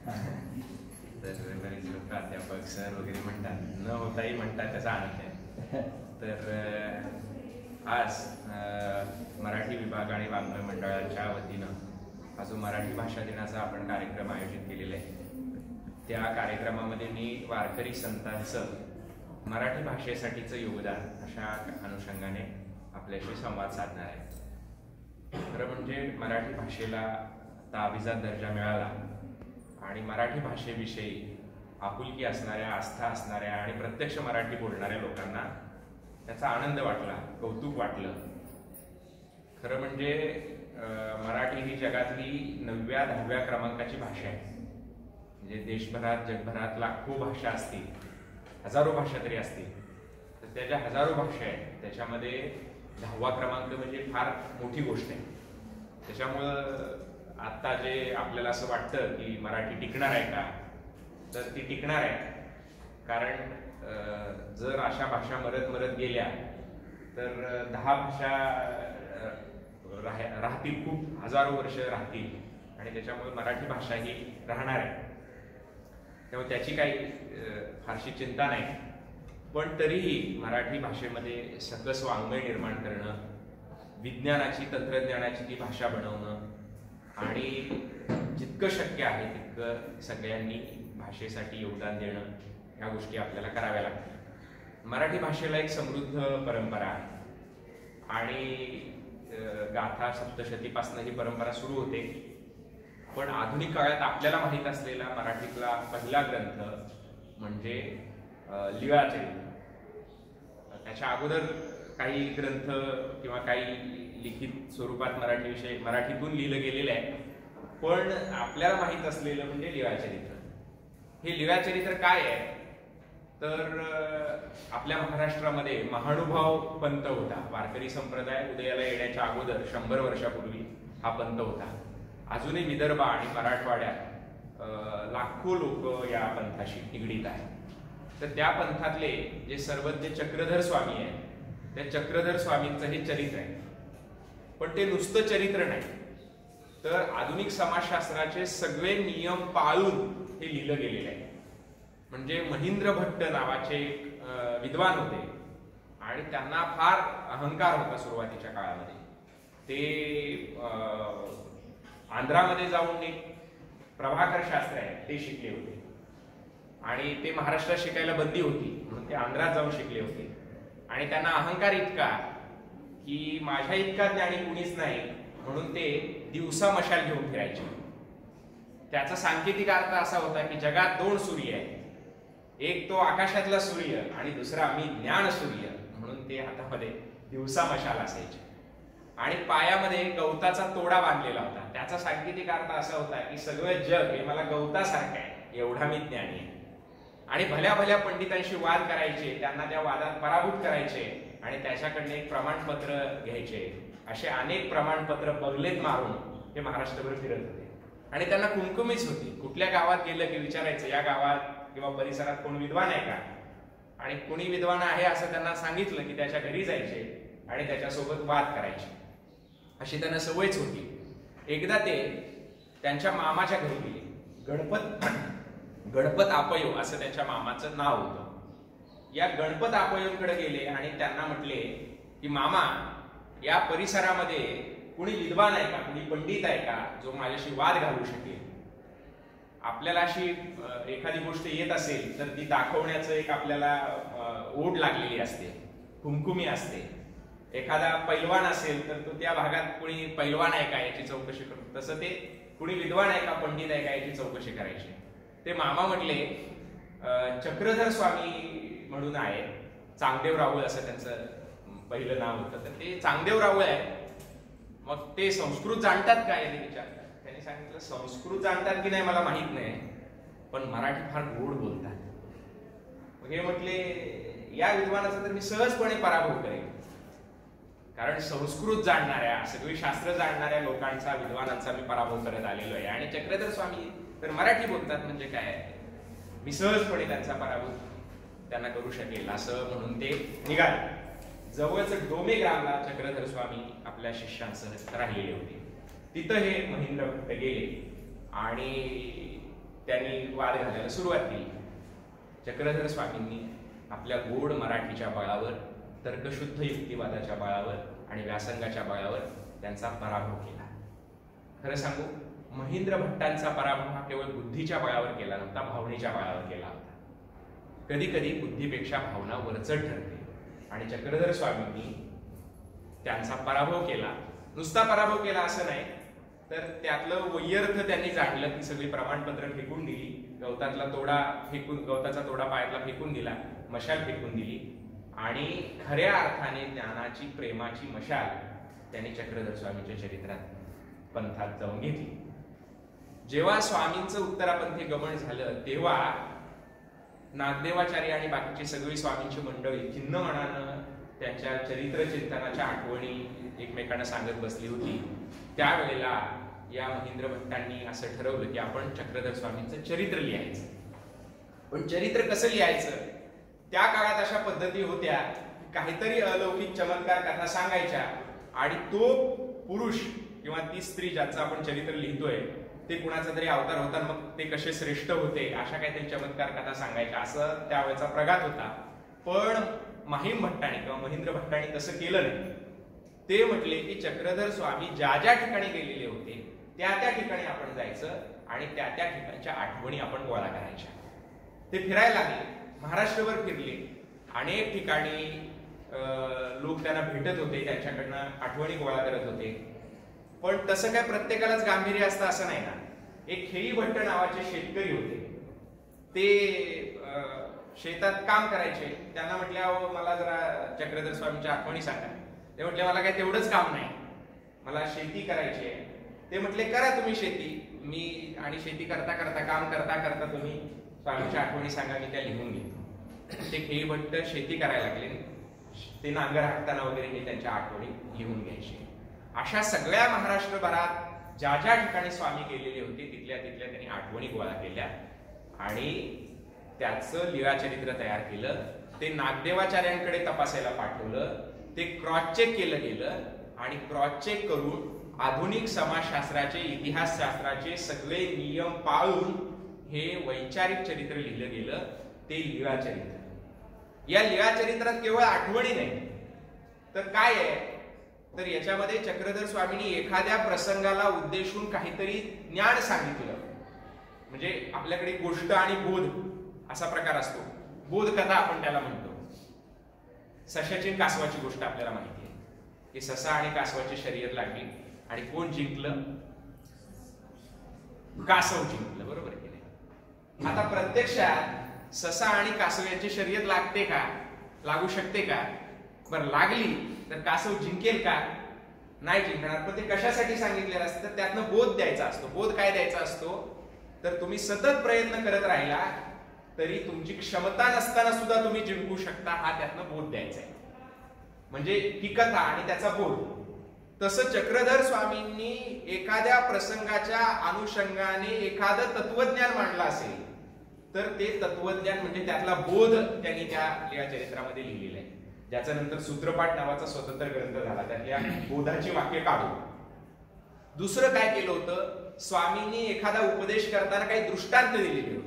तर बरेच लोक प्राध्यापक सर वगैरे म्हणतात, न होताही म्हणतात, त्याचा आनंद आहे. तर आज मराठी विभाग आणि वाङ्मय मंडळाच्या वतीनं हा जो मराठी भाषा दिनाचा आपण कार्यक्रम आयोजित केलेला आहे, त्या कार्यक्रमामध्ये मी वारकरी संतांचं मराठी भाषेसाठीचं योगदान अशा अनुषंगाने आपल्याशी संवाद साधणार आहे. खरं म्हणजे मराठी भाषेला आता अभिजात दर्जा मिळाला आणि मराठी भाषेविषयी आपुलकी असणाऱ्या, आस्था असणाऱ्या आणि प्रत्यक्ष मराठी बोलणाऱ्या लोकांना त्याचा आनंद वाटला, कौतुक वाटलं. खरं म्हणजे मराठी ही जगातली 9व्या 10व्या क्रमांकाची भाषा आहे. म्हणजे देशभरात जगभरात लाखो भाषा असतील, हजारो भाषा तरी असतील, तर त्या ज्या हजारो भाषा आहेत त्याच्यामध्ये 10वा क्रमांक म्हणजे फार मोठी गोष्ट आहे. त्याच्यामुळं आता जे आपल्याला असं वाटतं की मराठी टिकणार आहे का, तर ती टिकणार आहे. कारण जर अशा भाषा मरत मरत गेल्या तर 10 भाषा राहतील, खूप हजारो वर्ष राहतील आणि त्याच्यामुळे मराठी भाषा ही राहणार आहे. त्यामुळे त्याची काही फारशी चिंता नाही. पण तरीही मराठी भाषेमध्ये सकस वाङ्मय निर्माण करणं, विज्ञानाची, तंत्रज्ञानाची ती भाषा बनवणं आणि जितकं शक्य आहे तितकं सगळ्यांनी भाषेसाठी योगदान देणं, ह्या गोष्टी आपल्याला कराव्या लागतात. मराठी भाषेला एक समृद्ध परंपरा आहे आणि गाथा सप्तशतीपासून ही परंपरा सुरू होते. पण आधुनिक काळात आपल्याला माहीत असलेला मराठीतला पहिला ग्रंथ म्हणजे लीळाचरित्र. त्याच्या अगोदर काही ग्रंथ किंवा काही लिखित स्वरूपात मराठीतून लिहिलं गेलेलं आहे. पण आपल्याला माहीत असलेलं म्हणजे लीळाचरित्र. हे लीळाचरित्र काय आहे तर आपल्या महाराष्ट्रामध्ये महानुभाव पंथ होता. वारकरी संप्रदाय उदयाला येण्याच्या अगोदर 100 वर्षापूर्वी हा पंथ होता. अजूनही विदर्भ आणि मराठवाड्यात लाखो लोक या पंथाशी निगडीत आहेत. तर त्या पंथातले जे सर्वज्ञ चक्रधर स्वामी आहेत, त्या चक्रधर स्वामींचं हे चरित्र आहे. पण ते नुसतं चरित्र नाही, तर आधुनिक समाजशास्त्राचे सगळे नियम पाळून हे लिहिलं गेलेलं आहे. म्हणजे महेंद्र भट्ट नावाचे विद्वान होते आणि त्यांना फार अहंकार होता सुरुवातीच्या काळामध्ये. ते आंध्रामध्ये जाऊन एक प्रभाकर शास्त्र आहे ते शिकले होते आणि ते महाराष्ट्रात शिकायला बंदी होती म्हणून ते आंध्रात जाऊन शिकले होते. आणि त्यांना अहंकार इतका की माझ्या इतका ज्ञानी कुणीच नाही म्हणून ते दिवसा मशाल घेऊन फिरायचे. त्याचा सांकेतिक अर्थ असा होता की जगात 2 सूर्य आहेत, एक तो आकाशातला सूर्य आणि दुसरा मी ज्ञान सूर्य, म्हणून ते हातामध्ये दिवसा मशाल असायचे. आणि पायामध्ये गवताचा तोडा बांधलेला होता. त्याचा सांकेतिक अर्थ असा होता की सगळं जग हे मला गवतासारखं आहे, एवढा मी ज्ञानी आहे. आणि भल्या भल्या पंडितांशी वाद करायचे, त्यांना त्या वादात पराभूत करायचे आणि त्याच्याकडनं एक प्रमाणपत्र घ्यायचे. असे अनेक प्रमाणपत्र बगलेत मारून हे महाराष्ट्रभर फिरत होते. आणि त्यांना कुमकुमीच होती. कुठल्या गावात गेलं की विचारायचं या गावात किंवा परिसरात कोण विद्वान आहे का, आणि कोणी विद्वान आहे असं त्यांना सांगितलं की त्याच्या घरी जायचे आणि त्याच्यासोबत वाद करायचे. अशी त्यांना सवयच होती. एकदा ते त्यांच्या मामाच्या घरी गेले. गणपत आपयो असं त्यांच्या मामाचं नाव होतं. या गणपत आपयोंकडे गेले आणि त्यांना म्हटले की मामा, या परिसरामध्ये कुणी विद्वान आहे का, कुणी पंडित आहे का जो माझ्याशी वाद घालू शकेल. आपल्याला अशी एखादी गोष्ट येत असेल तर ती दाखवण्याचं एक आपल्याला ओढ लागलेली असते, कुमकुमी असते. एखादा पैलवान असेल तर तो त्या भागात कुणी पैलवान आहे का याची चौकशी करतो, तसं ते कुणी विद्वान आहे का, पंडित आहे का याची चौकशी करायची. ते मामा म्हटले चक्रधर स्वामी म्हणून आहे, चांगदेव राऊळ असं त्यांचं पहिलं नाव होतं, तर ते चांगदेव राऊळ आहे. मग ते संस्कृत जाणतात का याने विचारलं. त्यांनी सांगितलं संस्कृत जाणतात की नाही मला माहित नाही, पण मराठी फार गोड बोलतात. मग हे म्हटले या विद्वानाचा तर मी सहजपणे पराभव करेन, कारण संस्कृत जाणणाऱ्या, सगळी शास्त्र जाणणाऱ्या लोकांचा, विद्वानांचा मी पराभव करत आलेलो आहे. आणि चक्रधर स्वामी तर मराठी बोलतात म्हणजे काय, मी सहजपणे त्यांचा पराभव त्यांना करू शकेल असं म्हणून ते निघाले. जवळच डोमेग्रामला चक्रधर स्वामी आपल्या शिष्यांसह राहिलेले होते. तिथं हे महेंद्र भट्ट गेले आणि त्यांनी वाद घालायला सुरुवात केली. चक्रधर स्वामींनी आपल्या गोड मराठीच्या बळावर, तर्कशुद्ध युक्तिवादाच्या बळावर आणि व्यासंगाच्या बळावर त्यांचा पराभव केला. खरं सांगू, महेंद्र भट्टांचा पराभव हा केवळ बुद्धीच्या बळावर केला नव्हता, भावनेच्या बळावर केला होता. कधी कधी बुद्धीपेक्षा भावना वरचढ ठरते आणि चक्रधर स्वामींनी त्यांचा पराभव केला. नुसता पराभव केला असं नाही, तर त्यातलं वैयर्थ त्यांनी जाणलं. ती सगळी प्रमाणपत्र फेकून दिली, गवताचा तोडा पायातला फेकून दिला, मशाल फेकून दिली आणि खऱ्या अर्थाने ज्ञानाची, प्रेमाची मशाल त्यांनी चक्रधर स्वामींच्या चरित्रात पंथात जाऊन घेतली. जेव्हा स्वामींचं उत्तरापंथी गमन झालं तेव्हा नागदेवाचार्य आणि बाकीची सगळी स्वामींची मंडळी चिन्ह मनानं त्यांच्या चरित्र चिंतनाच्या आठवणी एकमेकांना सांगत बसली होती. त्यावेळेला या महेंद्र भट्टांनी असं ठरवलं की आपण चक्रधर स्वामींचं चरित्र लिहायचं. पण चरित्र कसं लिहायचं? त्या काळात अशा पद्धती होत्या, काहीतरी अलौकिक चमत्कार कथा सांगायच्या आणि तो पुरुष किंवा ती स्त्री ज्याचं आपण चरित्र लिहितोय ते कुणाचा तरी अवतार होता, मग ते कसे श्रेष्ठ होते अशा काहीतरी चमत्कार कथा सांगायच्या, असं त्यावेळेचा प्रघात होता. पण महिम भट्टाने किंवा महेंद्र भट्टाने तसं केलं नाही. ते म्हटले की चक्रधर स्वामी ज्या ज्या ठिकाणी गेलेले होते त्या त्या ठिकाणी आपण जायचं आणि त्या त्या ठिकाणच्या आठवणी आपण गोळा करायच्या. ते फिरायला लागले, महाराष्ट्रभर फिरले, अनेक ठिकाणी लोक त्यांना भेटत होते, त्यांच्याकडनं आठवणी गोळा करत होते. पण तसं काय प्रत्येकालाच गांभीर्य असतं असं नाही ना. एक खेळी भट्ट नावाचे शेतकरी होते, ते शेतात काम करायचे. त्यांना म्हटलं मला जरा चक्रधर स्वामींच्या आठवणी सांगा. ते म्हटले मला काय तेवढंच काम नाही, मला शेती करायची आहे. ते म्हटले करा तुम्ही शेती, मी आणि शेती करता करता काम करता करता तुम्ही स्वामींच्या आठवणी सांगा, मी त्या लिहून घेतो. ते खेळी भट्ट शेती करायला लागले, ते नांगर हाकताना वगैरे हे त्यांच्या आठवणी लिहून घ्यायचे. अशा सगळ्या महाराष्ट्रभरात ज्या ज्या ठिकाणी स्वामी गेलेले होते तिथल्या तिथल्या त्यांनी आठवणी गोळा केल्या आणि त्याचं लीळाचरित्र तयार केलं. ते नागदेवाचार्यांकडे तपासायला पाठवलं. ते क्रॉस चेक केलं गेलं आणि क्रॉस चेक करून आधुनिक समाजशास्त्राचे, इतिहासशास्त्राचे सगळे नियम पाळून हे वैचारिक चरित्र लिहिलं गेलं, ते लीळाचरित्र. या लीळाचरित्रात केवळ आठवणी नाही तर काय आहे, तर याच्यामध्ये चक्रधर स्वामींनी एखाद्या प्रसंगाला उद्देशून काहीतरी ज्ञान सांगितलं. म्हणजे आपल्याकडे गोष्ट आणि बोध असा प्रकार असतो. बोध कथा आपण त्याला म्हणतो. सशाची कासवाची गोष्ट आपल्याला माहिती आहे की ससा आणि कासवाची शर्यत लागली आणि कोण जिंकलं? कासव जिंकलं, बरोबर की नाही? आता प्रत्यक्षात ससा आणि कासव यांची शर्यत लागते का? लागू शकते का? बरं लागली तर कासव जिंकेल का? नाही जिंकणार. पण ते कशासाठी सांगितलेलं असतं? तर त्यातनं बोध द्यायचा असतो. बोध काय द्यायचा असतो? तर तुम्ही सतत प्रयत्न करत राहिला तरी तुमची क्षमता नसताना सुद्धा तुम्ही जिंकू शकता, हा त्यातनं बोध द्यायचा आहे. म्हणजे ही कथा आणि त्याचा बोध. तसं चक्रधर स्वामींनी एखाद्या प्रसंगाच्या अनुषंगाने एखादं तत्वज्ञान मांडलं असेल तर ते तत्वज्ञान म्हणजे त्यातला बोध त्यांनी त्या लीळाचरित्रामध्ये लिहिलेला आहे, ज्याचा नंतर सूत्रपाठ नावाचा स्वतंत्र ग्रंथ झाला. त्यातल्या बोधाची वाक्य काढून दुसरं काय केलं होतं, स्वामींनी एखादा उपदेश करताना काही दृष्टांत दिलेले होते.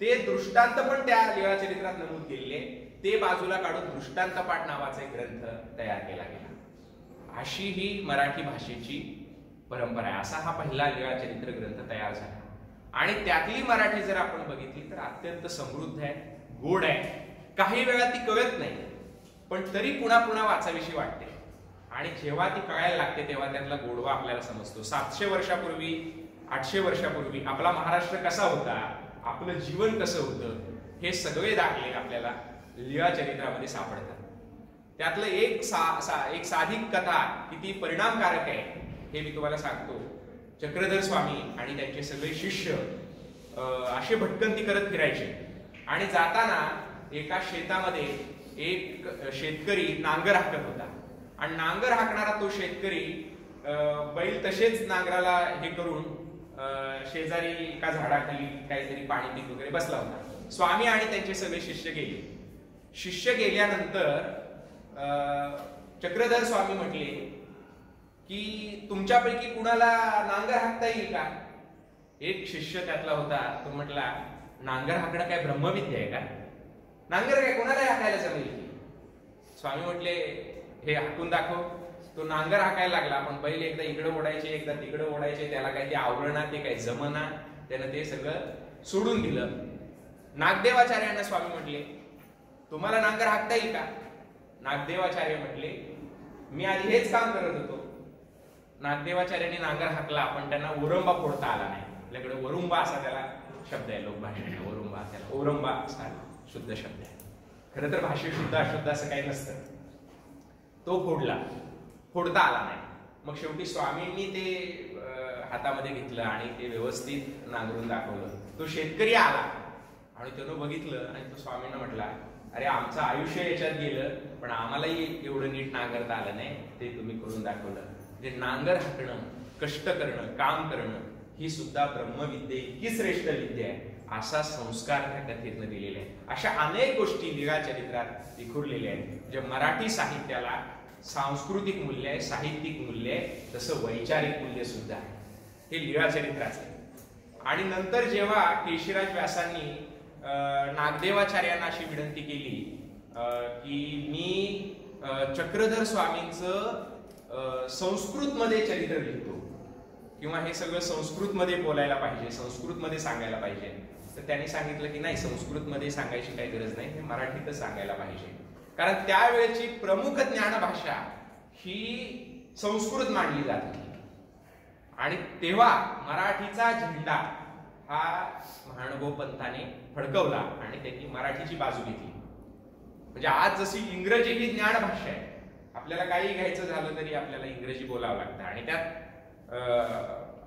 ते दृष्टांत पण त्या लीळाचरित्रात नमूद केलेले, ते बाजूला काढून दृष्टांतपाठ नावाचा एक ग्रंथ तयार केला गेला. अशी ही मराठी भाषेची परंपरा आहे. असा हा पहिला लीळाचरित्र ग्रंथ तयार झाला आणि त्यातली मराठी जर आपण बघितली तर अत्यंत समृद्ध आहे, गोड आहे. काही वेळा ती कळत नाही पण तरी पुन्हा पुन्हा वाचावीशी वाटते आणि जेव्हा ती कळायला लागते तेव्हा त्यातला गोडवा आपल्याला समजतो. 700 वर्षापूर्वी, 800 वर्षापूर्वी आपला महाराष्ट्र कसा होता, आपलं जीवन कसं होतं, हे सगळे दाखले आपल्याला लीळाचरित्रामध्ये सापडतात. त्यातलं एक साधी कथा किती परिणामकारक आहे हे मी तुम्हाला सांगतो. चक्रधर स्वामी आणि त्यांचे सगळे शिष्य असे भटकंती करत फिरायचे आणि जाताना एका शेतामध्ये एक शेतकरी नांगर हाकत होता आणि नांगर हाकणारा तो शेतकरी बैल तसेच नांगराला हे करून शेजारी एका झाडाखाली काहीतरी पाणी पीत वगैरे बसला होता. स्वामी आणि त्यांचे सगळे शिष्य गेले. शिष्य गेल्यानंतर चक्रधर स्वामी म्हटले की तुमच्यापैकी कुणाला नांगर हाकता येईल का? एक शिष्य त्यातला होता, तो म्हटला, नांगर हाकणं काय ब्रह्मविद्या आहे का? नांगर काय कोणालाही हाकायला जमेल? स्वामी म्हटले, हे हाकून दाखव. तो नांगर हाकायला लागला, पण बैल एकदा इकडे ओढायचे एकदा तिकडे ओढायचे, त्याला काही ते आवरणा, ते काही जमना, त्यानं ते सगळं सोडून दिलं. नागदेवाचार्यांना स्वामी म्हटले, तुम्हाला नांगर हाकता येईल का? नागदेवाचार्य म्हटले, मी आधी हेच काम करत होतो. नागदेवाचार्यांनी नांगर हाकला, पण त्यांना ओरंबा फोडता आला नाही. आपल्याकडे वरुंबा असा त्याला शब्द आहे लोकभाषेत, वरुंबा, त्याला ओरंबा असा शुद्ध शब्द आहे. खरं तर भाषेत शुद्ध अशुद्ध असं काही नसतं. तो फोडता आला नाही. मग शेवटी स्वामींनी ते हातामध्ये घेतलं आणि ते व्यवस्थित नांगरून दाखवलं. तो शेतकरी आला आणि त्यानं बघितलं आणि तो स्वामींना म्हटला, अरे आमचं आयुष्य याच्यात गेलं, पण आम्हालाही एवढं नीट नांगरता आलं नाही, ते तुम्ही करून दाखवलं. म्हणजे नांगर हाकणं, कष्ट करणं, काम करणं ही सुद्धा ब्रह्मविद्या इतकी श्रेष्ठ विद्या आहे, असा संस्कार त्या कथेतनं दिलेला आहे. अशा अनेक गोष्टी लीळा चरित्रात विखुरलेल्या आहेत, जे मराठी साहित्याला सांस्कृतिक मूल्य आहे, साहित्यिक मूल्य आहे, तसं वैचारिक मूल्य सुद्धा आहे. हे लीळा चरित्राचं आहे. आणि नंतर जेव्हा केशिराज व्यासांनी नागदेवाचार्यांना अशी विनंती केली की मी चक्रधर स्वामींचं संस्कृत मध्ये चरित्र लिहितो, किंवा हे सगळं संस्कृत मध्ये बोलायला पाहिजे, संस्कृत मध्ये सांगायला पाहिजे, तर त्यांनी सांगितलं की नाही, संस्कृत मध्ये सांगायची काही गरज नाही, हे मराठीतच सांगायला पाहिजे. कारण त्यावेळेची प्रमुख ज्ञान भाषा ही संस्कृत मानली जात होती. आणि तेव्हा मराठीचा झेंडा हा महानुभाव पंथाने फडकवला आणि त्यांनी मराठीची बाजू घेतली. म्हणजे आज जशी इंग्रजी ही ज्ञान भाषा आहे, आपल्याला काही घ्यायचं झालं तरी आपल्याला इंग्रजी बोलावं लागतं, आणि त्यात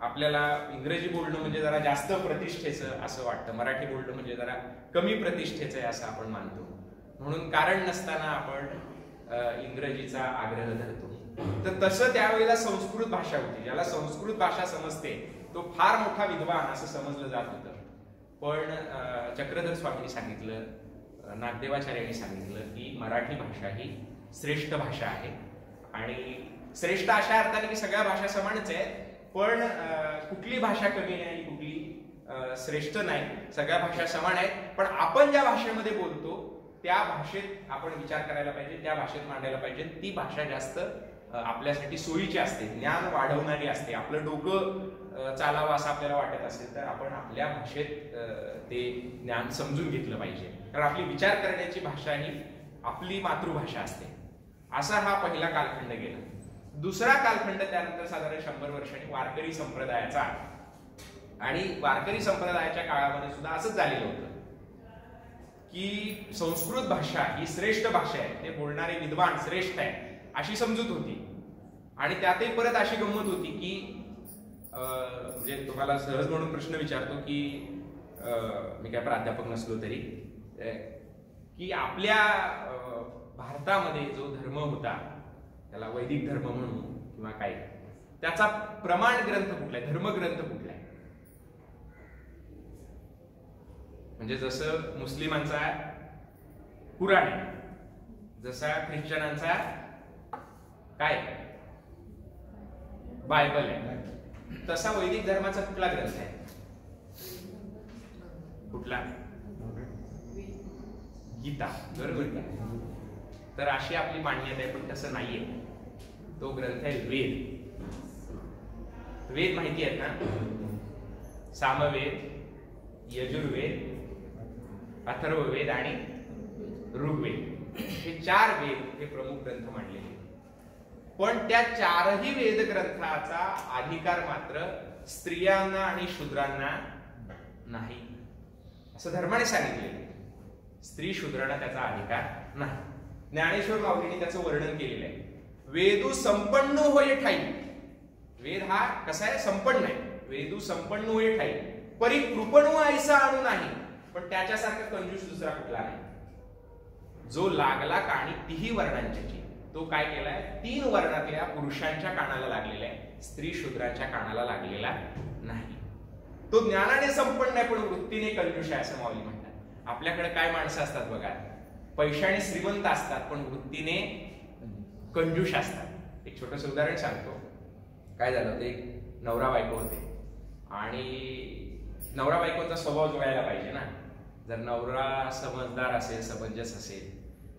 आपल्याला इंग्रजी बोलणं म्हणजे जरा जास्त प्रतिष्ठेचं असं वाटतं, मराठी बोलणं म्हणजे जरा कमी प्रतिष्ठेचं आहे असं आपण मानतो. म्हणून कारण नसताना आपण इंग्रजीचा आग्रह धरतो. तर तसं त्यावेळेला संस्कृत भाषा होती. ज्याला संस्कृत भाषा समजते तो फार मोठा विद्वान असं समजलं जात होतं. पण चक्रधर स्वामींनी सांगितलं, नागदेवाचार्यांनी सांगितलं की मराठी भाषा ही श्रेष्ठ भाषा आहे. आणि श्रेष्ठ अशा अर्थाने की सगळ्या भाषा समानच आहेत, पण कुठली भाषा कमी नाही आणि कुठली श्रेष्ठ नाही, सगळ्या भाषा समान आहेत. पण आपण ज्या भाषेमध्ये बोलतो त्या भाषेत आपण विचार करायला पाहिजे, त्या भाषेत मांडायला पाहिजे. ती भाषा जास्त आपल्यासाठी सोयीची असते, ज्ञान वाढवणारी असते. आपलं डोकं चालावं असं आपल्याला वाटत असेल तर आपण आपल्या भाषेत ते ज्ञान समजून घेतलं पाहिजे. कारण आपली विचार करण्याची भाषा ही आपली मातृभाषा असते. असा हा पहिला कालखंड गेला. दुसरा कालखंड त्यानंतर साधारण 100 वर्षांनी वारकरी संप्रदायाचा. आणि वारकरी संप्रदायाच्या काळामध्ये सुद्धा असंच झालेलं होतं की संस्कृत भाषा ही श्रेष्ठ भाषा आहे, ते बोलणारे विद्वान श्रेष्ठ आहे अशी समजूत होती. आणि त्यातही परत अशी गंमत होती की म्हणजे तुम्हाला सहज म्हणून प्रश्न विचारतो की मी काय प्राध्यापक नसलो तरी, की आपल्या भारतामध्ये जो धर्म होता त्याला वैदिक धर्म म्हणू किंवा काय, त्याचा प्रमाण ग्रंथ कुठला आहे, धर्मग्रंथ कुठला आहे? म्हणजे जसं मुस्लिमांचा कुराण आहे, जसा ख्रिश्चनांचा काय बायबल आहे, तसा वैदिक धर्माचा कुठला ग्रंथ आहे? कुठला? गीता. बरोबर का? तर अशी आपली मान्यता आहे, पण तसं नाहीये. तो ग्रंथ आहे वेद. वेद माहिती आहेत ना? सामवेद, यजुर्वेद, अथर्ववेद आणि ऋग्वेद, हे 4 वेद हे प्रमुख ग्रंथ मानलेले. पण त्या 4ही वेद ग्रंथाचा अधिकार मात्र स्त्रियांना आणि शूद्रांना नाही असं धर्माने सांगितलेलं. स्त्री शूद्रांना त्याचा अधिकार नाही. ज्ञानेश्वर माऊलींनी त्याचं वर्णन केलेलं आहे. वेदू संपन्न होय ठाई. वेद हा कसा आहे? संपन्न आहे. वेदू संपन्न होय ठाई, परी कृपणू ऐसा आणू नाही. पण त्याच्यासारखा कंजूस दुसरा कुठला नाही. जो लागला काणी तिही वर्णांची, तो काय केलाय? 3 वर्णातल्या पुरुषांच्या कानाला लागलेला आहे, स्त्री शूद्रांच्या कानाला लागलेला नाही. तो ज्ञानाने संपन्न आहे पण वृत्तीने कंजूष आहे असं माऊली म्हणतात. आपल्याकडे काय माणसं असतात बघा, पैशाने श्रीमंत असतात पण वृत्तीने कंजूष असतात. एक छोटंसं उदाहरण सांगतो. काय झालं होतं, एक नवरा बायको होते आणि नवरा बायकोचा स्वभाव जुळायला पाहिजे ना. जर नवरा समजदार असेल, समंजस असेल,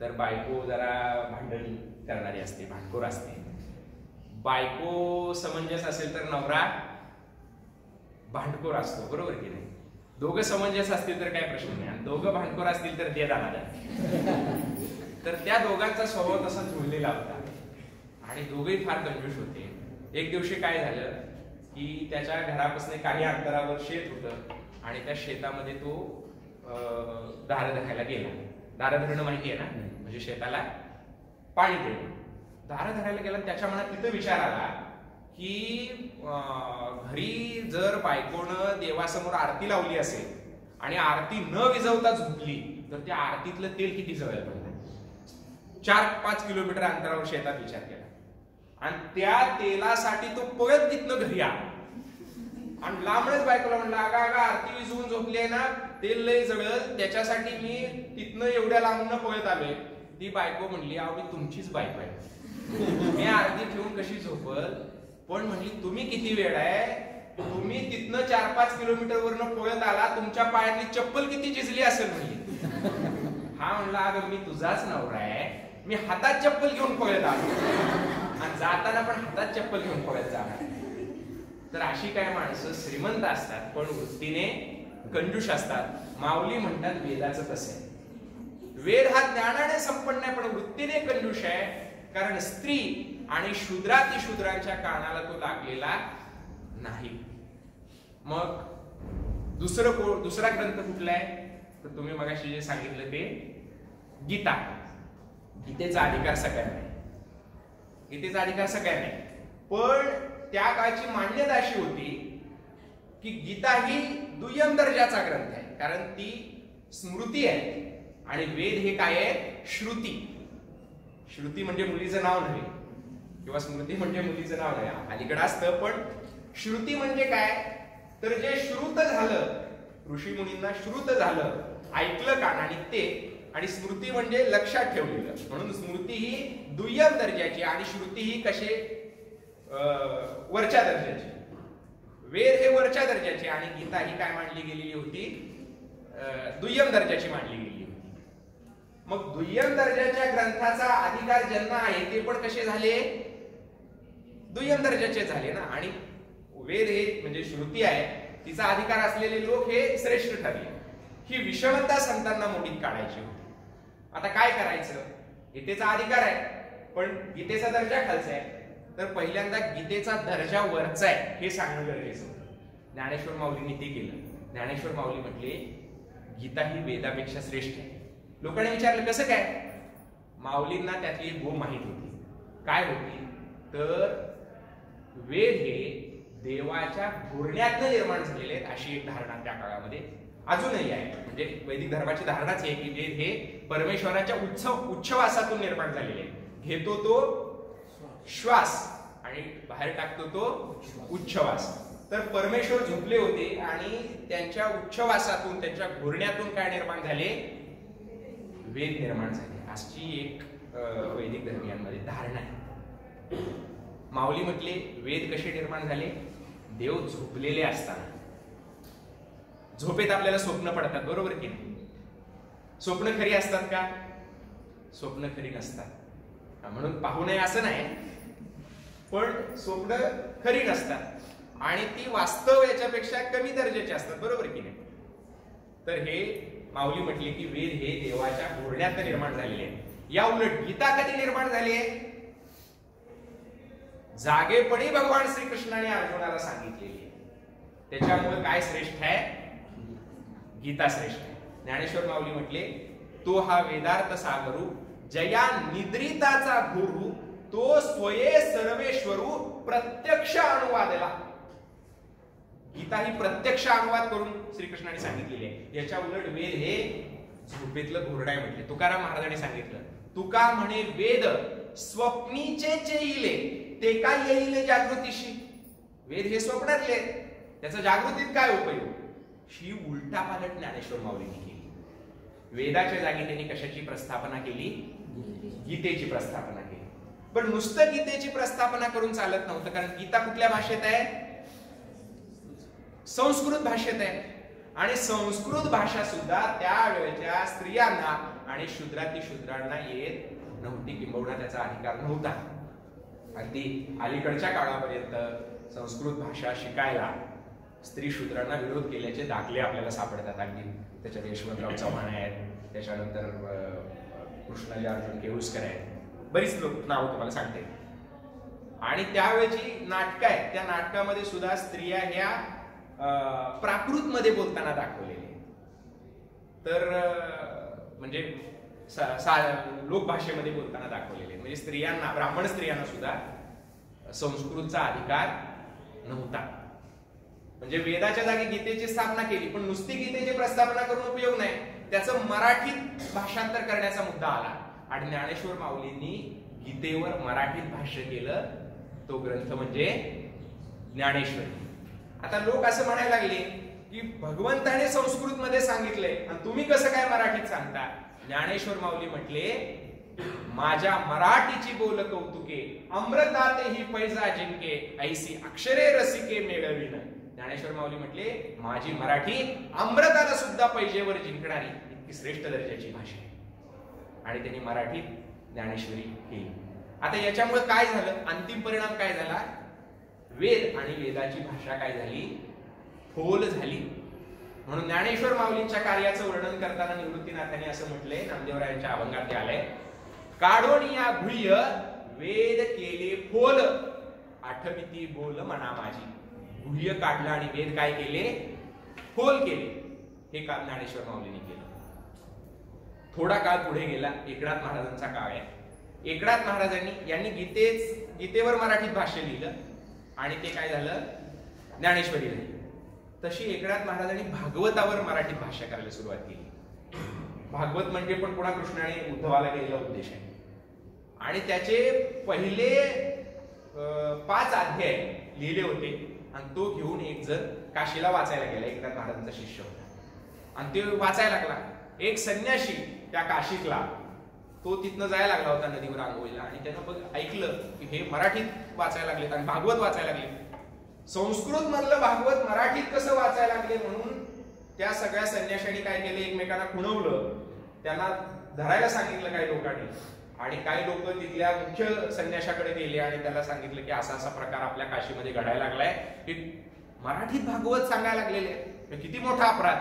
तर बायको जरा भांडण करणारी असते, भांडखोर असते. बायको समंजस असेल तर नवरा भांडखोर असतो, बरोबर की नाही. दोघं समंजस असतील तर काय प्रश्न नाही, आणि दोघं भांडखोर असतील तर ते जाणार. तर त्या दोघांचा स्वभाव तसा जुळलेला होता आणि दोघेही फार कंजूस होते. एक दिवशी काय झालं की त्याच्या घरापासून काही अंतरावर शेत होतं आणि त्या शेतामध्ये तो दारं धरायला गेला. दारं धरणं माहिती आहे ना, म्हणजे शेताला पाणी देणं. दारं धरायला गेला, त्याच्या मनात तिथं विचार आला की घरी जर बायकोनं देवासमोर आरती लावली असेल आणि आरती न विझवता झोपली तर त्या आरतीतलं तेल किती जळेल. 4-5 किलोमीटर अंतरावर शेतात विचार केला आणि त्या तेलासाठी तो पळत तिथनं घरी आला आणि लांबच बायकोला म्हणला, अगा आरती विझवून झोपली आहे ना, तेल लय जळल, त्याच्यासाठी मी तिथनं एवढ्या लांबून पळत आलोय. ती बायको म्हणली, अहो मी तुमचीच बायको आहे, मी आरती ठेवून कशी झोपल. पण म्हणली, तुम्ही किती वेळ आहे, तुम्ही तिथनं 4-5 किलोमीटर वरनं पळत आला, तुमच्या पायातली चप्पल किती झिजली असेल म्हणली. हा म्हणला, अगं मी तुझाच नवरा आहे, मी हातात चप्पल घेऊन पळत आलो आणि जाताना पण हातात चप्पल घेऊन पळत जाणार. तर अशी काय माणसं श्रीमंत असतात पण वृत्तीने कंजूष असतात. माऊली म्हणतात वेदाचं कसं आहे, वेद हा ज्ञानाने संपन्न आहे पण वृत्तीने कंजूष आहे. कारण स्त्री आणि शूद्रातिशूद्रांच्या कानाला तो लागलेला नाही. मग दुसरा ग्रंथ कुठला आहे तर तुम्ही मगाशी जे सांगितलं ते गीता. गीतेचा अधिकार सगळ्यांना नाही, गीतेचा अधिकार सगळ्यांना नाही. पण त्या काळची मान्यता अशी होती की गीता ही दुय्यम दर्जाचा ग्रंथ आहे, कारण ती स्मृती आहे आणि वेद हे काय आहे, श्रुती. श्रुती म्हणजे मुलीचं नाव नव्हे किंवा स्मृती म्हणजे मुलीचं नाव नाही, अलीकडे असतं. पण श्रुती म्हणजे काय तर जे श्रुत झालं, ऋषी मुनींना श्रुत झालं, ऐकलं कानाने ते. आणि स्मृती म्हणजे लक्षात ठेवलेलं, म्हणून स्मृती ही दुय्यम दर्जाची आणि श्रुती ही कसे वरच्या दर्जाची. वेद हे वरच्या दर्जाचे आणि गीता ही काय मांडली गेलेली होती, दुय्यम दर्जाची मांडली गेलेली होती. मग दुय्यम दर्जाच्या ग्रंथाचा अधिकार ज्यांना आहे ते पण कसे झाले, दुय्यम दर्जाचे झाले ना. आणि वेद हे म्हणजे श्रुती आहे, तिचा अधिकार असलेले लोक हे श्रेष्ठ ठरले. ही विषमता संतांना मोडीत काढायची होती. आता काय करायचं, गीतेचा अधिकार आहे पण गीतेचा दर्जा खालचा आहे, तर पहिल्यांदा गीतेचा दर्जा वरचा आहे हे सांगणं गरजेचं होतं. ज्ञानेश्वर माऊलींनी ते केलं. ज्ञानेश्वर माऊली म्हटले गीता ही वेदापेक्षा श्रेष्ठ आहे. लोकांनी विचारलं कसं काय, माऊलींना त्यातली एक गो माहित होती. काय होती तर वेद हे देवाच्या घोरण्यातनं निर्माण झालेले आहेत अशी एक धारणा त्या काळामध्ये अजूनही आहे. म्हणजे वैदिक धर्माची धारणाच आहे की वेद हे परमेश्वराच्या उच्छवासातून निर्माण झालेले आहे. घेतो तो श्वास आणि बाहेर टाकतो तो उच्छवास. तर परमेश्वर झोपले होते आणि त्यांच्या उच्छवासातून, त्यांच्या घोरण्यातून काय निर्माण झाले, वेद निर्माण झाले. अशी एक वैदिक धर्मियांमध्ये धारणा आहे. माऊली म्हटले वेद कसे निर्माण झाले, देव झोपलेले असताना. झोपेत आपल्याला स्वप्न पडतात, बरोबर की नाही. स्वप्न खरी असतात का, स्वप्न खरी नसतात. म्हणून पाहू नये असं नाही, पण स्वप्न खरी नसतात आणि ती वास्तव याच्यापेक्षा कमी दर्जाची असतात, बरोबर की नाही. तर हे माऊली म्हटले की वेद हे देवाच्या घोरण्यात निर्माण झालेले आहे. या उलट गीता कधी निर्माण झाली आहे, जागेपणी भगवान श्रीकृष्णाने अर्जुनाला सांगितलेली आहे. त्याच्यामुळे काय श्रेष्ठ आहे, गीता श्रेष्ठ आहे. ज्ञानेश्वर माऊली म्हटले तो हा वेदार्थ सागरू, जया निद्रिताचा गुरु, तो स्वये सर्वेश्वरू प्रत्यक्ष अनुवादला. गीता ही प्रत्यक्ष अनुवाद करून श्रीकृष्णाने सांगितलेली आहे. याच्या उलट वेद हे झोपेतलं घोरडं आहे म्हटले. तुकाराम महाराजांनी सांगितलं, तुका म्हणे वेद स्वप्नीचे येईले, ते काय येईल जागृतीशी. वेद हे स्वप्नातले, त्याचा जागृतीत काय उपयोग, ही उलटा पालट ज्ञानेश्वर माऊलींनी केली. वेदाच्या जागी त्यांनी कशाची प्रस्थापना केली, गीतेची प्रस्थापना केली. पण नुसतं गीतेची प्रस्थापना करून चालत नव्हतं, कारण गीता कुठल्या भाषेत आहे, संस्कृत भाषेत आहे आणि संस्कृत भाषा सुद्धा त्यावेळेच्या स्त्रियांना आणि शूद्रांना येत नव्हती, किंबहुना त्याचा अधिकार नव्हता. अगदी अलीकडच्या काळापर्यंत संस्कृत भाषा शिकायला स्त्री शूद्रांना विरोध केल्याचे दाखले आपल्याला सापडतात. अगदी त्याच्यात यशवंतराव चव्हाण आहेत, त्याच्यानंतर कृष्णाजी अर्जुन केळुसकर आहेत, बरीच लोक नाव तुम्हाला सांगते. आणि त्यावेळेची नाटकं आहेत, त्या नाटकामध्ये सुद्धा स्त्रिया ह्या प्राकृत मध्ये बोलताना दाखवलेले. तर म्हणजे लोकभाषेमध्ये बोलताना दाखवलेले, म्हणजे स्त्रियांना, ब्राह्मण स्त्रियांना सुद्धा संस्कृतचा अधिकार नव्हता. म्हणजे वेदाच्या जागी गीतेची स्थापना केली, पण नुसती गीतेची प्रस्थापना करून उपयोग नाही, त्याचं मराठीत भाषांतर करण्याचा मुद्दा आला आणि ज्ञानेश्वर माऊलींनी गीतेवर मराठीत भाष्य केलं. तो ग्रंथ म्हणजे ज्ञानेश्वरी. आता लोक असं म्हणायला लागले की भगवंताने संस्कृत मध्ये सांगितलंय आणि तुम्ही कसं काय मराठीत सांगता. ज्ञानेश्वर माऊली म्हटले, माझ्या मराठीची बोल कौतुके, अमृताते ही पैजा जिंके, ऐसी अक्षरे रसिके मेळविन. ज्ञानेश्वर माऊली म्हटले, माझी मराठी अमृताला सुद्धा पैजेवर जिंकणारी इतकी श्रेष्ठ दर्जाची भाषा आहे. आणि त्यांनी मराठीत ज्ञानेश्वरी केली. आता याच्यामुळे काय झालं, अंतिम परिणाम काय झाला, वेद आणि वेदाची भाषा काय झाली, फोल झाली. म्हणून ज्ञानेश्वर माऊलींच्या कार्याचं वर्णन करताना निवृत्तीनाथांनी असं म्हटलंय, नामदेवरायांच्या अभंगात आलंय, काढोन या गुह्य वेद केले फोल, आठविती बोल मना माझी. गुह्य काढलं आणि वेद काय केले, फोल केले. हे काम ज्ञानेश्वर माऊलींनी केलं. थोडा काळ पुढे गेला, एकनाथ महाराजांचा काळ आहे. एकनाथ महाराजांनी यांनी गीतेवर मराठीत भाष्य लिहिलं आणि ते काय झालं, ज्ञानेश्वरी झाली. तशी एकनाथ महाराजांनी भागवतावर मराठीत भाष्य करायला सुरुवात केली. भागवत म्हणजे पण पुन्हा कृष्णाने उद्धवाला केलेला उपदेश आहे आणि त्याचे पहिले 5 अध्याय लिहिले होते आणि तो घेऊन एक जण काशीला वाचायला गेला. एकनाथ महाराजांचा शिष्य होता आणि ते वाचायला लागला. एक संन्यासी त्या काशीतला, तो तिथनं जायला लागला होता नदीवर आंघोळीला आणि त्यानं ऐकलं की हे मराठीत वाचायला लागलेत आणि भागवत वाचायला लागले. संस्कृत मधलं भागवत मराठीत कसं वाचायला लागले म्हणून त्या सगळ्या संन्याशांनी काय केलं, एकमेकांना खुणवलं, त्यांना धरायला सांगितलं काही लोकांनी. आणि काही लोक तिथल्या मुख्य संन्याशाकडे गेले आणि त्याला सांगितलं की असा असा प्रकार आपल्या काशीमध्ये घडायला लागलाय, की मराठीत भागवत सांगायला लागलेले, किती मोठा अपराध.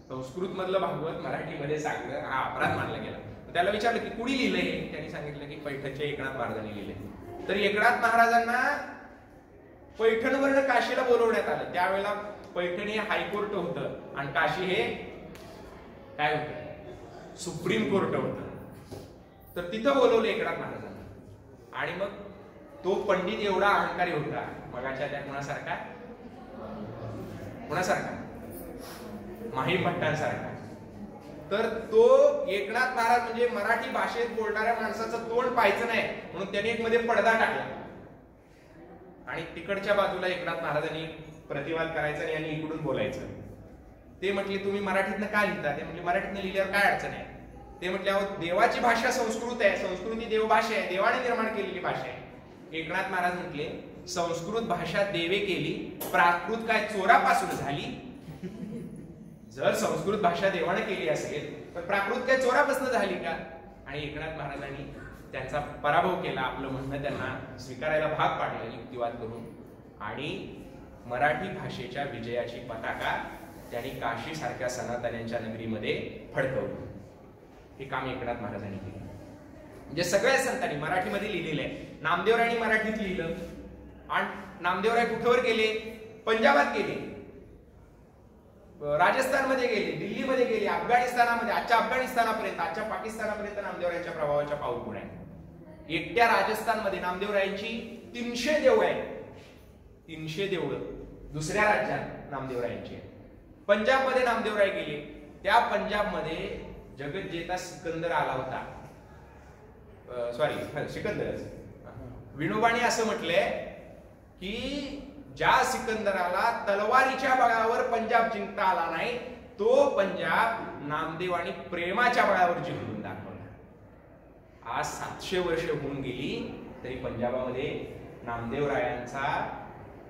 संस्कृत मधलं भागवत मराठीमध्ये सांगणं हा अपराध मानला गेला. त्याला विचारलं की कुणी लिहिलंय, त्यांनी सांगितलं की पैठणच्या एकनाथ महाराजांनी लिहिलंय. तर एकनाथ महाराजांना पैठणवरनं काशीला बोलवण्यात आलं. त्यावेळेला पैठण हे हायकोर्ट होतं आणि काशी हे काय होतं, सुप्रीम कोर्ट होतं. तर तिथं बोलवलं एकनाथ महाराजांना. आणि मग तो पंडित एवढा अहंकारी होता, मगाच्या त्या कुणासारखा माहीम भट्टांसारखा. तर तो एकनाथ महाराज म्हणजे मराठी भाषेत बोलणाऱ्या माणसाचं तोंड पाहायचं नाही म्हणून त्याने एक मध्ये पडदा टाकला आणि तिकडच्या बाजूला एकनाथ महाराजांनी प्रतिवाद करायचा आणि यांनी इकडून बोलायचं. ते म्हटले तुम्ही मराठीतनं का लिहिता, ते म्हणजे मराठीतनं लिहिल्यावर काय अडचण आहे. ते म्हटले अहो देवाची भाषा संस्कृत आहे, संस्कृत ही देवभाषा आहे, देवाने निर्माण केलेली भाषा आहे. एकनाथ महाराज म्हटले संस्कृत भाषा देवे केली, प्राकृत काय चोरापासून झाली. जर संस्कृत भाषा देवाने केली असेल तर प्राकृत काय चोरापासून झाली का. आणि एकनाथ महाराजांनी त्यांचा पराभव केला, आपलं म्हणणं त्यांना स्वीकारायला भाग पाडलं युक्तिवाद करून. आणि मराठी भाषेच्या विजयाची पताका त्यांनी काशी सारख्या सनातन्यांच्या नगरीमध्ये फडकवली. हे काम एकनाथ महाराजांनी केलं. म्हणजे सगळ्या संतांनी मराठीमध्ये लिहिलेलं आहे. नामदेवरायांनी मराठीत लिहिलं आणि नामदेवराय कुठवर गेले, पंजाबात गेले, राजस्थानमध्ये गेले, दिल्लीमध्ये गेले, अफगाणिस्तानामध्ये, आजच्या अफगाणिस्तानापर्यंत, आजच्या पाकिस्तानापर्यंत नामदेवरायांच्या प्रभावाच्या पाऊल पुढे आहे. एकट्या राजस्थानमध्ये नामदेवरायांची 300 देवळं आहेत. 300 देवळं दुसऱ्या राज्यात नामदेवरायांची आहेत. पंजाबमध्ये नामदेवराय गेले, त्या पंजाबमध्ये जगज्जेता सिकंदर आला होता. सिकंदरच. विनोबाने असं म्हटलंय की ज्या सिकंदराला तलवारीच्या बळावर पंजाब जिंकता आला नाही, तो पंजाब नामदेवानी प्रेमाच्या बळावर जिंकून दाखवला. आज 700 वर्ष होऊन गेली तरी पंजाबामध्ये नामदेवरायांचा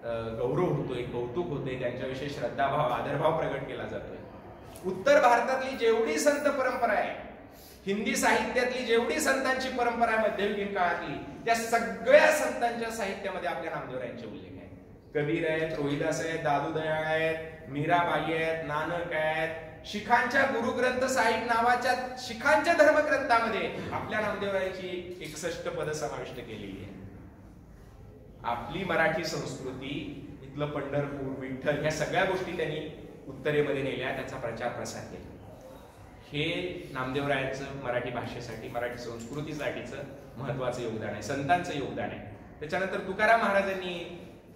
गौरव होतोय, कौतुक होते, त्यांच्याविषयी श्रद्धाभाव, आदरभाव प्रगट केला जातोय. उत्तर भारतातली जेवढी संत परंपरा आहे, हिंदी साहित्यातली जेवढी संतांची परंपरा आहे मध्ययुगीन काळातली, त्या सगळ्या संतांच्या साहित्यामध्ये आपल्या नामदेवरायांचे उल्लेख आहे. कबीर आहेत, रोहिदास आहेत, दादू दयाळ आहेत, मीराबाई आहेत, नानक आहेत. शिखांच्या गुरुग्रंथ साहिब नावाच्या शिखांच्या धर्मग्रंथामध्ये आपल्या नामदेवरायांची 61 पद समाविष्ट केलेली आहे. आपली मराठी संस्कृती, इथलं पंढरपूर, विठ्ठल, ह्या सगळ्या गोष्टी त्यांनी उत्तरेमध्ये नेल्या, त्याचा प्रचार प्रसार केला. हे नामदेवरायांचं मराठी भाषेसाठी, मराठी संस्कृतीसाठीचं महत्वाचं योगदान आहे, संतांचं योगदान आहे. त्याच्यानंतर तुकाराम महाराजांनी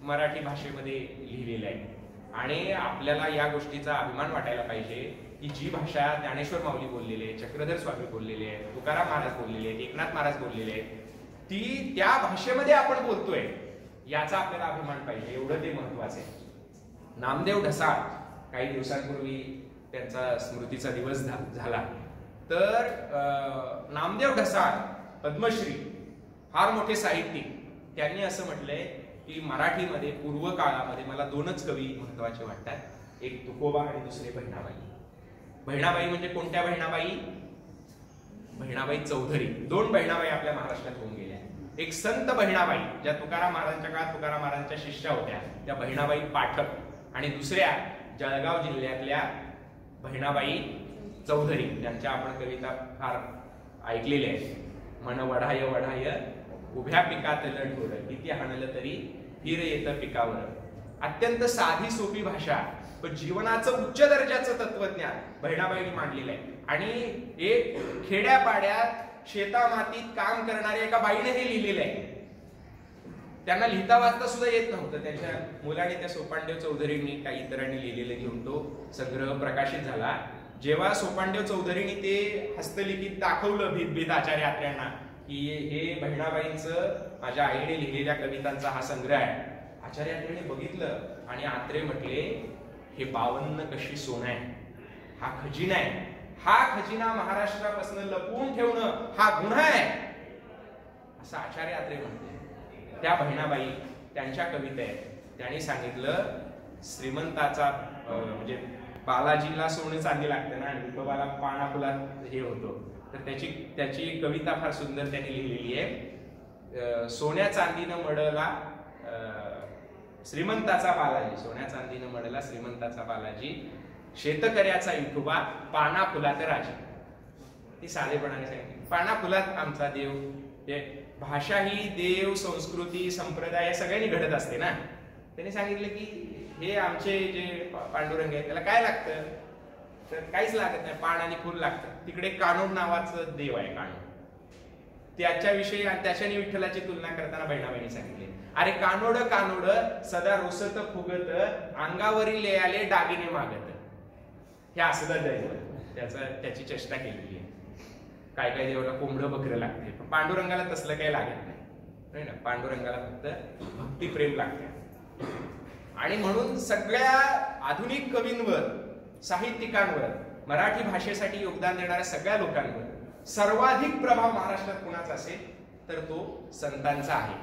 मराठी भाषेमध्ये लिहिलेलं आहे. आणि आपल्याला या गोष्टीचा अभिमान वाटायला पाहिजे की जी भाषा ज्ञानेश्वर माऊली बोललेले आहेत, चक्रधर स्वामी बोललेले आहेत, तुकाराम महाराज बोललेले आहेत, एकनाथ महाराज बोललेले आहेत, ती त्या भाषेमध्ये आपण बोलतोय याचा आपल्याला अभिमान पाहिजे, एवढं ते महत्वाचं आहे. नामदेव ढसाळ, काही दिवसांपूर्वी त्यांचा स्मृतीचा दिवस झाला, तर नामदेव ढसाळ पद्मश्री, फार मोठे साहित्यिक, त्यांनी असं म्हटलंय की मराठीमध्ये पूर्व काळामध्ये मला 2च कवी महत्वाचे वाटतात, एक तुकोबा आणि दुसरे बहिणाबाई. बहिणाबाई म्हणजे कोणत्या बहिणाबाई? बहिणाबाई चौधरी. 2 बहिणाबाई आपल्या महाराष्ट्रात होऊन गेल्या. एक संत बहिणाबाई, ज्या तुकाराम महाराजांच्या काळात तुकाराम महाराजांच्या शिष्या होत्या, त्या बहिणाबाई पाठक, आणि दुसऱ्या जळगाव जिल्ह्यातल्या बहिणाबाई चौधरी, ज्यांच्या आपण कविता फार ऐकलेल्या आहेत. मन वढाय वढाय उभ्या पिकात लढोर, किती हाणलं तरी फिर येतं पिकावर. अत्यंत साधी सोपी भाषा, पण जीवनाचं उच्च दर्जाचं तत्वज्ञान बहिणाबाईंनी मांडलेलं आहे. आणि एक खेड्यापाड्यात शेतामातीत काम करणाऱ्या एका बाईने हे लिहिलेलं आहे. त्यांना लिहिता वाचता सुद्धा येत नव्हतं. त्यांच्या मुलाने, त्या सोपानदेव चौधरींनी, काही इतरांनी लिहिलेलं घेऊन तो संग्रह प्रकाशित झाला. जेव्हा सोपानदेव चौधरींनी ते हस्तलिखित दाखवलं भीत आचार्य आत्र्यांना की हे बहिणाबाईंचं, माझ्या आईने लिहिलेल्या कवितांचा हा संग्रह आहे, आचार्य आत्रेने बघितलं आणि आत्रे म्हटले, हे 52 कशी सोनं आहे, हा खजिना आहे, हा खजिना महाराष्ट्रापासून लपवून ठेवणं हा गुन्हा आहे, असं आचार्य आत्रे म्हणते. त्या बहिणाबाई, त्यांच्या कविता आहेत, त्यांनी सांगितलं श्रीमंताचा म्हणजे बालाजीला सोनं चांदी लागते ना, विठोबाला पाना फुलात हे होतो, तर त्याची कविता फार सुंदर त्यांनी लिहिलेली आहे. सोन्या चांदीनं मडला श्रीमंताचा बालाजी, सोन्या चांदीनं मडला श्रीमंताचा बालाजी, शेतकऱ्याचा विठोबा पाना फुलात राजी. ती साधेपणाने सांगितली, पाना फुलात आमचा देव. भाषा ही देव, संस्कृती, संप्रदाय सगळ्यांनी घडत असते ना. त्यांनी सांगितलं की हे आमचे जे पांडुरंग आहेत त्याला काय लागतं, तर काहीच लागत नाही, पान आणि फुल लागतं. तिकडे कानोड नावाचं देव आहे, कानोड, त्याच्याविषयी आणि त्याच्याने विठ्ठलाची तुलना करताना बहिणाबाईंनी सांगितले, अरे कानोड कानोड सदा रोसत फुगत, अंगावरील आले दागिने मागत. हे असं त्याची चेष्टा केलेली आहे. काय काय देवाला कोंबडं बकरं लागते, पण पांडुरंगाला तसलं काही लागत नाही ना. पांडुरंगाला फक्त भक्तिप्रेम लागते. आणि म्हणून सगळ्या आधुनिक कवींवर, साहित्यिकांवर, मराठी भाषेसाठी योगदान देणाऱ्या सगळ्या लोकांवर सर्वाधिक प्रभाव महाराष्ट्रात कुणाचा असेल तर तो संतांचा आहे.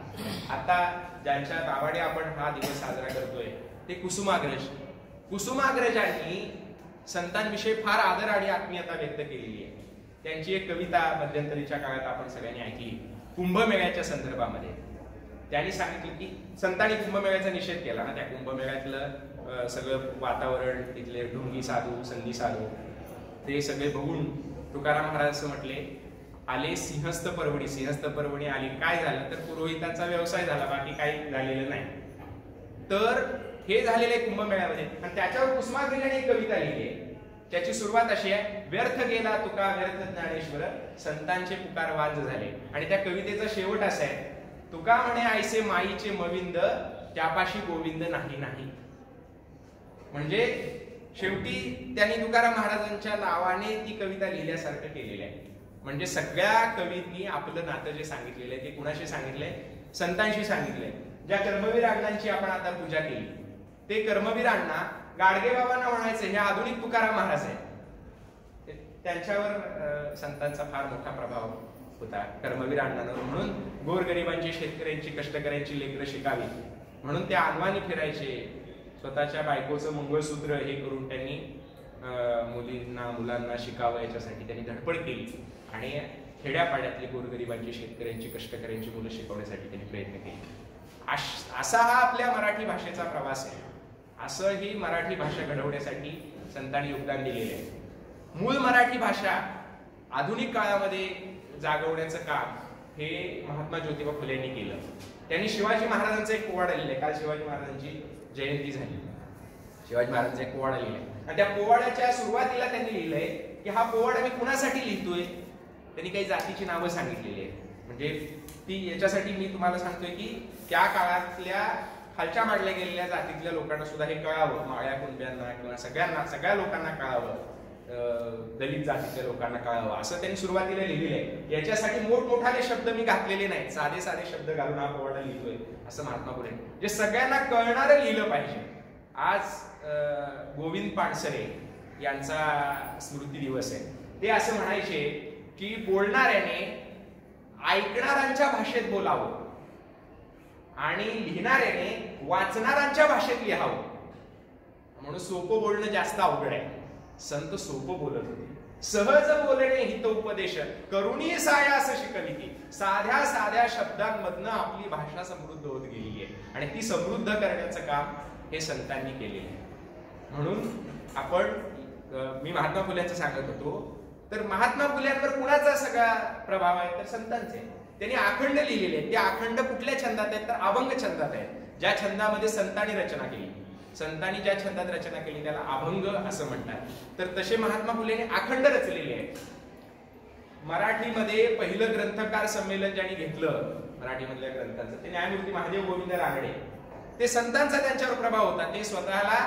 आता ज्यांच्या नावाने आपण हा दिवस साजरा करतोय ते कुसुमाग्रज. कुसुमाग्रजांनी संतांविषयी फार आदर आणि आत्मीयता व्यक्त केलेली आहे. त्यांची एक कविता मध्यंतरीच्या काळात आपण सगळ्यांनी ऐकली, कुंभमेळ्याच्या संदर्भामध्ये. त्यांनी सांगितलं की संतांनी कुंभमेळ्याचा निषेध केला ना, त्या कुंभमेळ्यातलं सगळं वातावरण, तिथले ढोंगी साधू, संधी साधू, ते सगळे बघून तुकाराम महाराज असं म्हटले, आले सिंहस्थ पर्वणी. सिंहस्थ पर्वणी आली, काय झालं तर पुरोहितांचा व्यवसाय झाला, बाकी काही झालेलं नाही. तर हे झालेलं आहे कुंभमेळ्यामध्ये. आणि त्याच्यावर कुसुमाग्रजांनी एक कविता लिहिली आहे. त्याची सुरुवात अशी आहे, व्यर्थ गेला तुका व्यर्थ ज्ञानेश्वर, संतांचे पुकार वांज झाले. आणि त्या कवितेचा शेवट असा आहे, तुका म्हणे आयसे माईचे मविंद, त्यापाशी गोविंद नाही नाही. म्हणजे शेवटी त्यांनी तुकाराम महाराजांच्या नावाने ती कविता लिहिल्यासारखं केलेलं आहे. म्हणजे सगळ्या कवींनी आपलं नातं जे सांगितलेलं आहे ते कुणाशी सांगितलंय, संतांशी सांगितलंय. ज्या कर्मवीर अण्णांची आपण आता पूजा केली, ते कर्मवीर अण्णा गाडगे बाबांना म्हणायचे हे आधुनिक तुकाराम महाराज आहे. त्यांच्यावर संतांचा फार मोठा प्रभाव होता कर्मवीर अण्णांवर. म्हणून गोरगरिबांची, शेतकऱ्यांची, कष्टकऱ्यांची लेकरं शिकावी म्हणून ते अनवाणी फिरायचे. स्वतःच्या बायकोचं मंगळसूत्र हे करून त्यांनी मुलांना शिकावं याच्यासाठी त्यांनी धडपड केली आणि खेड्यापाड्यातली गोरगरिबांची, शेतकऱ्यांची, कष्टकऱ्यांची मुलं शिकवण्यासाठी त्यांनी प्रयत्न केले. असा हा आपल्या मराठी भाषेचा प्रवास आहे. असं ही मराठी भाषा घडवण्यासाठी संतांनी योगदान दिलेले आहे. मूळ मराठी भाषा आधुनिक काळामध्ये जागवण्याचं काम हे महात्मा ज्योतिबा फुले यांनी केलं. त्यांनी शिवाजी महाराजांचा एक पोवाडा लिहिलाय. काल शिवाजी महाराजांची जयंती झाली. शिवाजी महाराजांचा एक पोवाडा लिहिलाय आणि त्या पोवाड्याच्या सुरुवातीला त्यांनी लिहिलंय की हा पोवाडा मी कुणासाठी लिहितोय. त्यांनी काही जातीची नावं सांगितलेली आहेत. म्हणजे ती याच्यासाठी मी तुम्हाला सांगतोय की त्या काळातल्या खालच्या मांडल्या गेलेल्या जातीतल्या लोकांना सुद्धा हे कळावं, माळ्या कुंड्यांना किंवा सगळ्या लोकांना कळावं, दलित जातीच्या लोकांना कळावं, असं त्यांनी सुरुवातीला लिहिलेलं आहे. याच्यासाठी मोठमोठाले शब्द मी घातलेले नाहीत, साधे साधे शब्द घालून हा पोवाडा लिहितोय असं महात्मा फुले. जे सगळ्यांना कळणारं लिहिलं पाहिजे. आज गोविंद पानसरे यांचा स्मृती दिवस आहे. ते असं म्हणायचे की बोलणाऱ्याने ऐकणाऱ्यांच्या भाषेत बोलावं आणि लिहिणाऱ्याने वाचणाऱ्यांच्या भाषेत लिहावं. म्हणून सोपं बोलणं जास्त अवघड आहे. संत सोपं बोलत होते. सहज बोलणे हित उपदेश करुणी सायास शिकविती. साध्या साध्या शब्दांमधनं आपली भाषा समृद्ध होत गेली आहे आणि ती समृद्ध करण्याचं काम हे संतांनी केलेलं आहे. म्हणून आपण मी महात्मा फुल्यांचं सांगत होतो, तर महात्मा फुल्यांवर कुणाचा सगळा प्रभाव आहे तर संतांचे. त्यांनी आखंड लिहिलेले आहेत. ते आखंड कुठल्या छंदात आहेत तर अभंग छंदात आहेत. ज्या छंदामध्ये संतांनी रचना केली, संतांनी ज्या छंदात रचना केली त्याला अभंग असं म्हणतात. तर तसे महात्मा फुलेने आखंड रचलेले आहेत. मराठीमध्ये पहिलं ग्रंथकार संमेलन ज्यांनी घेतलं मराठीमधल्या ग्रंथांचं ते न्यायमूर्ती महादेव गोविंद रानडे. ते संतांचा त्यांच्यावर प्रभाव होता. ते स्वतःला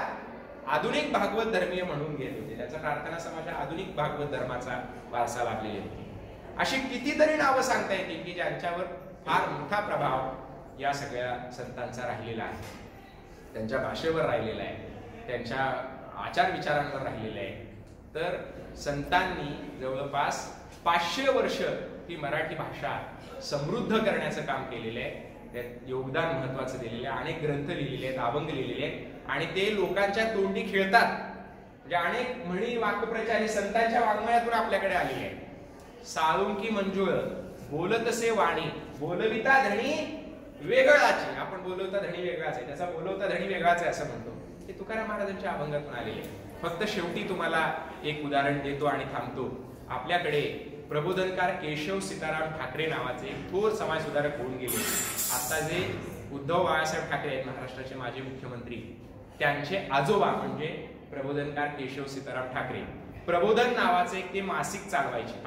आधुनिक भागवत धर्मीय म्हणून घेत होते. त्याचा प्रार्थना समाज आधुनिक भागवत धर्माचा वारसा लाभलेली होती. अशी कितीतरी नावं सांगता येतील की ज्यांच्यावर फार मोठा प्रभाव या सगळ्या संतांचा राहिलेला आहे. त्यांच्या भाषेवर राहिलेला आहे, त्यांच्या आचार विचारांवर राहिलेला आहे. तर संतांनी जवळपास 500 वर्ष ही मराठी भाषा समृद्ध करण्याचं काम केलेलं आहे. त्यात योगदान महत्वाचं दिलेलं आहे. अनेक ग्रंथ लिहिलेले आहेत, अभंग लिहिलेले आहेत आणि ते लोकांच्या तोंडी खेळतात. म्हणजे अनेक म्हणी, वाक्प्रचार हे संतांच्या वाङ्मयातून आपल्याकडे आलेले आहेत. साळुंकी मंजुळ बोलतसे वाणी बोलविता धणी वेगळाची. आपण बोलवता धणी वेगळाच आहे, त्याचा बोलवता धणी वेगळाच आहे असं म्हणतो. हे तुकाराम महाराजांच्या अभंगातून आलेले आहे. फक्त शेवटी तुम्हाला एक उदाहरण देतो आणि थांबतो. आपल्याकडे प्रबोधनकार केशव सीताराम ठाकरे नावाचे थोर समाज सुधारक होऊन गेले. आता जे उद्धव बाळासाहेब ठाकरे आहेत महाराष्ट्राचे माजी मुख्यमंत्री, त्यांचे आजोबा म्हणजे प्रबोधनकार केशव सीताराम ठाकरे प्रबोधन नावाचे ते मासिक चालवायचे,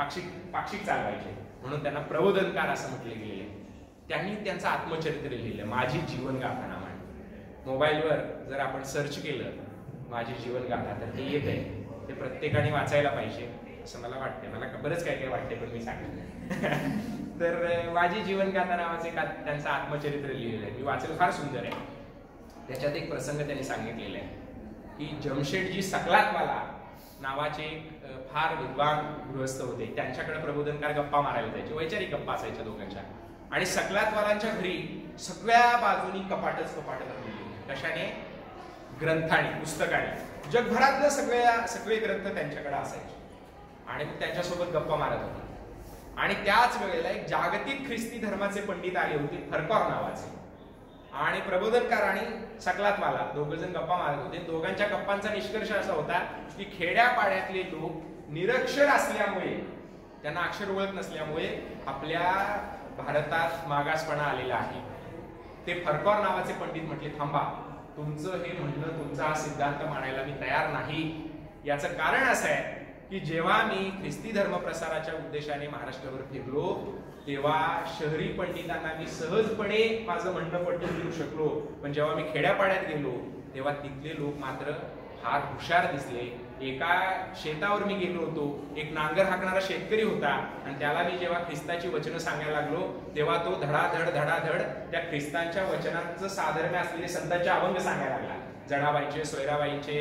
पाक्षिक चालवायचे, म्हणून त्यांना प्रबोधनकार असं म्हटले गेले. त्यांनी त्यांचं आत्मचरित्र लिहिलं माझी जीवनगाथा नावाने. मोबाईलवर जर आपण सर्च केलं माझी जीवनगाथा तर ते येत आहे. ते प्रत्येकाने वाचायला पाहिजे असं मला वाटतं. मला बरंच काय काय वाटते पण मी सांगितलं. तर माझी जीवनगाथा नावाचे त्यांचं आत्मचरित्र लिहिलेलं आहे. मी वाचलं, फार सुंदर आहे. त्याच्यात एक प्रसंग त्यांनी सांगितलेला आहे की जमशेदजी सकलातवाला नावाचे फार विद्वान गृहस्थ होते. त्यांच्याकडे प्रबोधनकार गप्पा मारायला जायचे, वैचारिक गप्पा असायच्या दोघांच्या. आणि सकलातवालांच्या घरी सगळ्या बाजूनी कपाटच कपाट भरलेली. कशाने? ग्रंथाने, पुस्तकाने. जगभरातले सगळे ग्रंथ त्यांच्याकडे असायचे आणि मग त्यांच्यासोबत गप्पा मारत होते. आणि त्याच वेळेला एक जागतिक ख्रिस्ती धर्माचे पंडित आले होते, फरकॉर नावाचे. आणि प्रबोधनकार आणि सकलातवाला दोघ जण गप्पा मारत होते. दोघांच्या गप्पांचा निष्कर्ष असा होता की खेड्यापाड्यातले लोक निरक्षर असल्यामुळे, त्यांना अक्षर ओळख नसल्यामुळे आपल्या भारतात मागासपणा आलेला आहे. ते फरकॉर नावाचे पंडित म्हटले थांबा, तुमचं हे म्हणणं, तुमचा हा सिद्धांत मानायला मी तयार नाही. याचं कारण असं आहे की जेव्हा मी ख्रिस्ती धर्म प्रसाराच्या उद्देशाने महाराष्ट्रावर फिरलो तेव्हा शहरी पंडितांना मी सहजपणे माझं म्हणणं पटवून देऊ शकलो, पण जेव्हा मी खेड्यापाड्यात गेलो तेव्हा तिथले लोक मात्र फार हुशार दिसले. एका शेतावर मी गेलो होतो, एक नांगर हाकणारा शेतकरी होता आणि त्याला मी जेव्हा ख्रिस्ताची वचनं सांगायला लागलो तेव्हा तो धडाधड त्या ख्रिस्तांच्या वचनांचं साधर्म्य असलेले संतांचे अभंग सांगायला लागला. जणाबाईंचे, सोयराबाईंचे,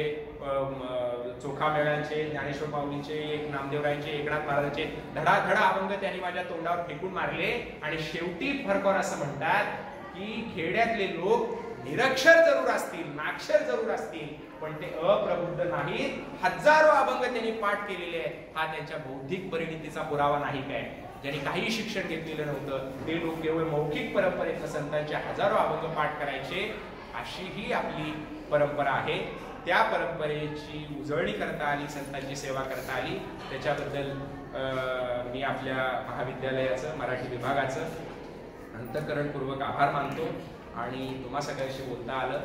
चोखामेळ्यांचे, ज्ञानेश्वर माऊलींचे, एक नामदेवरायांचे, एकनाथ महाराजांचे धडाधड अभंग त्यांनी माझ्या तोंडावर फेकून मारले. आणि शेवटी फरकॉर असं म्हणतात की खेड्यातले लोक निरक्षर जरूर असतील, नाक्षर जरूर असतील, पण ते अप्रबुद्ध नाहीत. हजारो अभंग त्यांनी पाठ केलेले आहेत. हा त्यांच्या बौद्धिक परिणितीचा पुरावा नाही काय? ज्यांनी काही शिक्षण घेतलेलं नव्हतं ते लोक केवळ मौखिक परंपरेत संतांचे हजारो अभंग पाठ करायचे, अशी ही आपली परंपरा आहे. त्या परंपरेची उजळणी करता आली, संतांची सेवा करता आली. त्याच्याबद्दल मी आपल्या महाविद्यालयाचं, मराठी विभागाचं अंतःकरणपूर्वक आभार मानतो. आणि तुम्हा सगळ्यांशी बोलता आलं,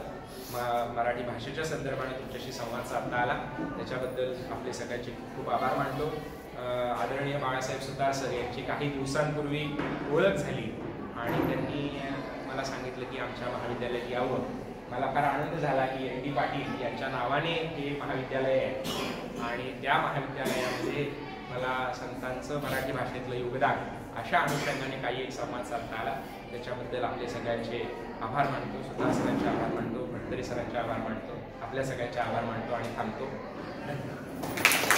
मराठी भाषेच्या संदर्भाने तुमच्याशी संवाद साधता आला, त्याच्याबद्दल आपले सगळ्यांचे खूप खूप आभार मानतो. आदरणीय बाळासाहेब सुतार सर यांची काही दिवसांपूर्वी ओळख झाली आणि त्यांनी मला सांगितलं की आमच्या महाविद्यालयात यावं. मला फार आनंद झाला की ND पाटील यांच्या नावाने हे महाविद्यालय आहे आणि त्या महाविद्यालयामध्ये मला संतांचं मराठी भाषेतलं योगदान अशा अनुषंगाने काही एक संवाद साधता आला. त्याच्याबद्दल आपले सगळ्यांचे आभार मानतो. सुतार सरांचे आभार मानतो, भटकरी सरांचे आभार मानतो, आपल्या सगळ्यांचे आभार मानतो आणि थांबतो. धन्यवाद.